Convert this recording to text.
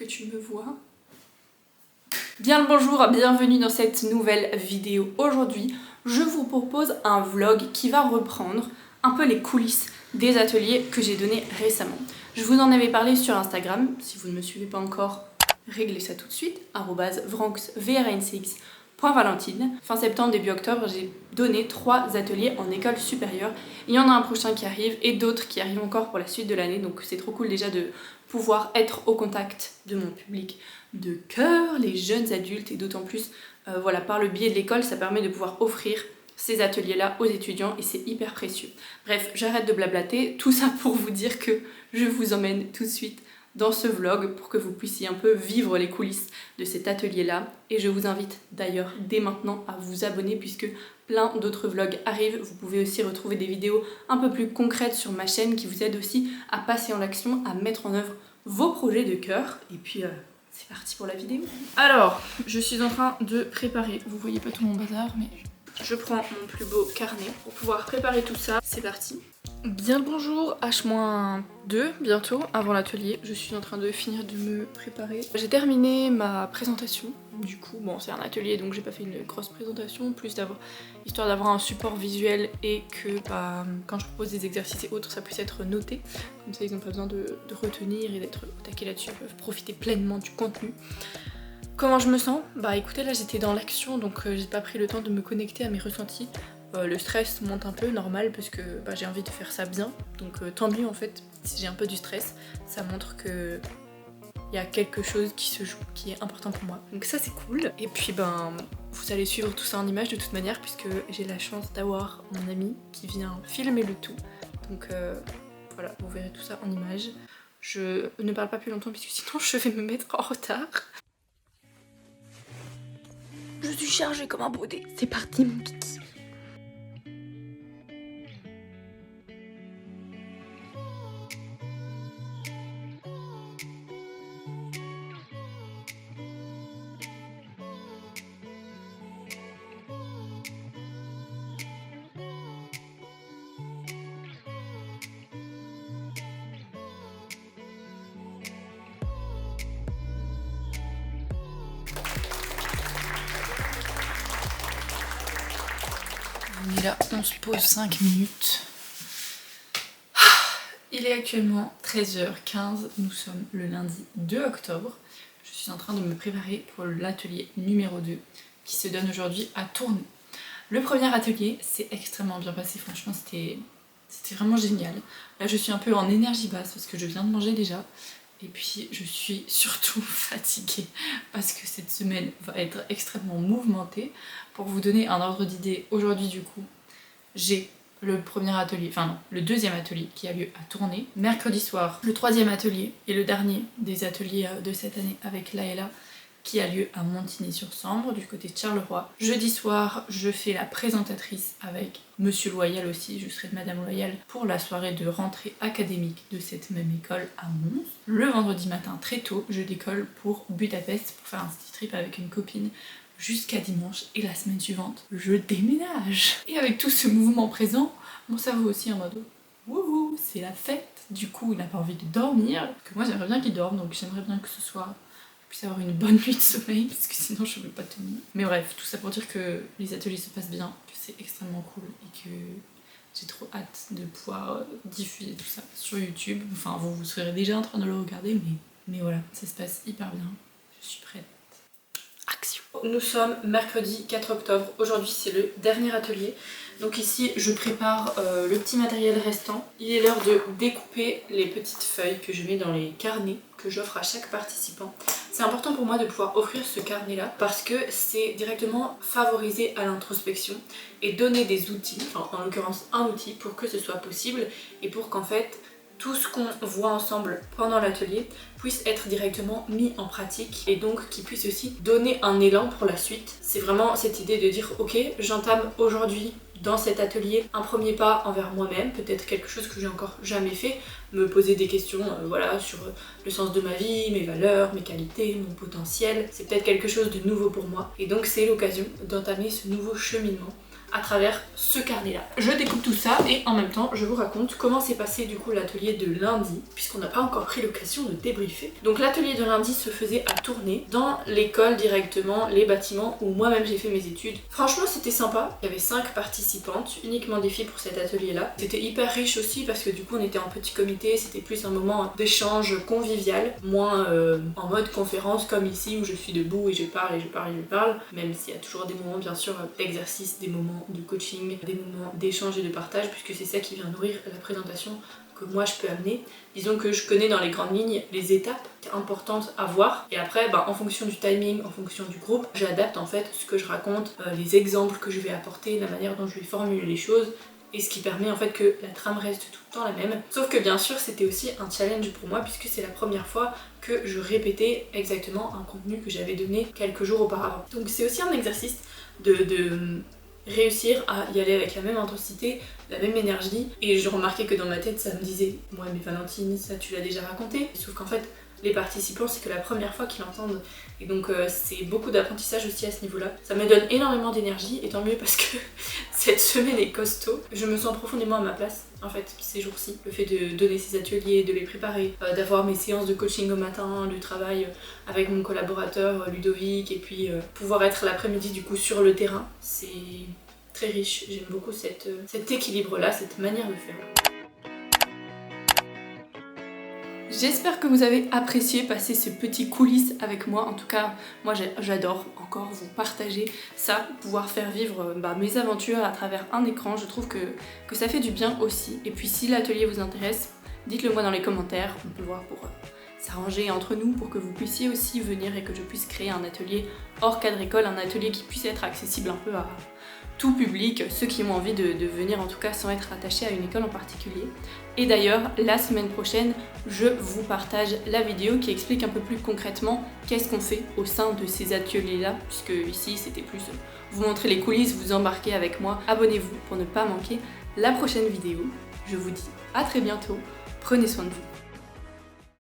que tu me vois? Bien le bonjour, bienvenue dans cette nouvelle vidéo. Aujourd'hui, je vous propose un vlog qui va reprendre un peu les coulisses des ateliers que j'ai donnés récemment. Je vous en avais parlé sur Instagram, si vous ne me suivez pas encore, réglez ça tout de suite, @vranx_valentine. Fin septembre, début octobre, j'ai donné 3 ateliers en école supérieure. Il y en a un prochain qui arrive et d'autres qui arrivent encore pour la suite de l'année, donc c'est trop cool déjà de pouvoir être au contact de mon public de cœur, les jeunes adultes, et d'autant plus voilà, par le biais de l'école, ça permet de pouvoir offrir ces ateliers-là aux étudiants et c'est hyper précieux. Bref, j'arrête de blablater, tout ça pour vous dire que je vous emmène tout de suite dans ce vlog pour que vous puissiez un peu vivre les coulisses de cet atelier-là. Et je vous invite d'ailleurs dès maintenant à vous abonner puisque plein d'autres vlogs arrivent. Vous pouvez aussi retrouver des vidéos un peu plus concrètes sur ma chaîne qui vous aident aussi à passer en action, à mettre en œuvre vos projets de cœur. Et puis c'est parti pour la vidéo. Alors, je suis en train de préparer, vous voyez pas tout mon bazar, mais je prends mon plus beau carnet pour pouvoir préparer tout ça. C'est parti. Bien le bonjour, H-2 bientôt avant l'atelier. Je suis en train de finir de me préparer. J'ai terminé ma présentation. Du coup, bon, c'est un atelier donc j'ai pas fait une grosse présentation, plus histoire d'avoir un support visuel et que quand je propose des exercices et autres, ça puisse être noté. Comme ça, ils n'ont pas besoin de retenir et d'être au taquet là-dessus. Ils peuvent profiter pleinement du contenu. Comment je me sens? Bah écoutez, là j'étais dans l'action donc j'ai pas pris le temps de me connecter à mes ressentis. Le stress monte un peu, normal, parce que j'ai envie de faire ça bien. Donc tant mieux en fait, si j'ai un peu du stress, ça montre que il y a quelque chose qui se joue, qui est important pour moi. Donc ça c'est cool. Et puis vous allez suivre tout ça en images de toute manière puisque j'ai la chance d'avoir mon ami qui vient filmer le tout. Donc voilà, vous verrez tout ça en images. Je ne parle pas plus longtemps puisque sinon je vais me mettre en retard. Je suis chargée comme un baudet. C'est parti mon kiki. On est là, on se pose 5 minutes. Il est actuellement 13h15, nous sommes le lundi 2 octobre. Je suis en train de me préparer pour l'atelier numéro 2 qui se donne aujourd'hui à Tournai. Le premier atelier s'est extrêmement bien passé, franchement c'était vraiment génial. Là je suis un peu en énergie basse parce que je viens de manger déjà. Et puis je suis surtout fatiguée parce que cette semaine va être extrêmement mouvementée. Pour vous donner un ordre d'idée, aujourd'hui du coup, j'ai le premier atelier, enfin non, le deuxième atelier qui a lieu à Tournai. Mercredi soir, le troisième atelier et le dernier des ateliers de cette année avec Laëla qui a lieu à Montigny-sur-Sambre, du côté de Charleroi. Jeudi soir, je fais la présentatrice avec Monsieur Loyal aussi, je serai Madame Loyal pour la soirée de rentrée académique de cette même école à Mons. Le vendredi matin, très tôt, je décolle pour Budapest pour faire un city trip avec une copine jusqu'à dimanche, et la semaine suivante, je déménage. Et avec tout ce mouvement présent, mon cerveau aussi en mode wouhou, c'est la fête. Du coup, il n'a pas envie de dormir, que moi j'aimerais bien qu'il dorme, donc j'aimerais bien que ce soit puisse avoir une bonne nuit de sommeil parce que sinon je ne peux pas tenir. Mais bref, tout ça pour dire que les ateliers se passent bien, que c'est extrêmement cool et que j'ai trop hâte de pouvoir diffuser tout ça sur YouTube. Enfin, vous serez déjà en train de le regarder, mais voilà, ça se passe hyper bien. Je suis prête. Action! Nous sommes mercredi 4 octobre. Aujourd'hui, c'est le dernier atelier. Donc ici, je prépare le petit matériel restant. Il est l'heure de découper les petites feuilles que je mets dans les carnets que j'offre à chaque participant. C'est important pour moi de pouvoir offrir ce carnet-là parce que c'est directement favoriser à l'introspection et donner des outils, enfin en l'occurrence un outil pour que ce soit possible et pour qu'en fait tout ce qu'on voit ensemble pendant l'atelier puisse être directement mis en pratique et donc qui puisse aussi donner un élan pour la suite. C'est vraiment cette idée de dire ok, j'entame aujourd'hui dans cet atelier un premier pas envers moi-même, peut-être quelque chose que j'ai encore jamais fait, me poser des questions voilà, sur le sens de ma vie, mes valeurs, mes qualités, mon potentiel. C'est peut-être quelque chose de nouveau pour moi et donc c'est l'occasion d'entamer ce nouveau cheminement à travers ce carnet là. Je découpe tout ça et en même temps je vous raconte comment s'est passé du coup l'atelier de lundi, puisqu'on n'a pas encore pris l'occasion de débriefer. Donc l'atelier de lundi se faisait à Tournai, dans l'école directement, les bâtiments où moi-même j'ai fait mes études. Franchement c'était sympa, il y avait 5 participantes, uniquement des filles pour cet atelier là. C'était hyper riche aussi parce que du coup on était en petit comité, c'était plus un moment d'échange convivial, moins en mode conférence comme ici où je suis debout et je parle et je parle et je parle, même s'il y a toujours des moments bien sûr d'exercice, des moments de coaching, des moments d'échange et de partage, puisque c'est ça qui vient nourrir la présentation que moi je peux amener. Disons que je connais dans les grandes lignes les étapes importantes à voir, et après en fonction du timing, en fonction du groupe, j'adapte en fait ce que je raconte, les exemples que je vais apporter, la manière dont je vais formuler les choses, et ce qui permet en fait que la trame reste tout le temps la même. Sauf que bien sûr c'était aussi un challenge pour moi, puisque c'est la première fois que je répétais exactement un contenu que j'avais donné quelques jours auparavant. Donc c'est aussi un exercice de réussir à y aller avec la même intensité, la même énergie, et je remarquais que dans ma tête ça me disait ouais mais Valentine, ça tu l'as déjà raconté, sauf qu'en fait les participants c'est que la première fois qu'ils l'entendent, et donc c'est beaucoup d'apprentissage aussi à ce niveau là. Ça me donne énormément d'énergie, et tant mieux parce que cette semaine est costaud. Je me sens profondément à ma place en fait ces jours-ci, le fait de donner ces ateliers, de les préparer, d'avoir mes séances de coaching au matin, du travail avec mon collaborateur Ludovic, et puis pouvoir être l'après-midi du coup sur le terrain, c'est très riche. J'aime beaucoup cet équilibre là, cette manière de faire. J'espère que vous avez apprécié passer ce petit coulisses avec moi. En tout cas, moi j'adore encore vous partager ça, pouvoir faire vivre mes aventures à travers un écran. Je trouve que ça fait du bien aussi. Et puis si l'atelier vous intéresse, dites-le moi dans les commentaires. On peut voir pour s'arranger entre nous pour que vous puissiez aussi venir et que je puisse créer un atelier hors cadre école, un atelier qui puisse être accessible un peu à tout public, ceux qui ont envie de venir en tout cas sans être attachés à une école en particulier. Et d'ailleurs, la semaine prochaine, je vous partage la vidéo qui explique un peu plus concrètement qu'est-ce qu'on fait au sein de ces ateliers-là, puisque ici c'était plus vous montrer les coulisses, vous embarquer avec moi. Abonnez-vous pour ne pas manquer la prochaine vidéo. Je vous dis à très bientôt, prenez soin de vous.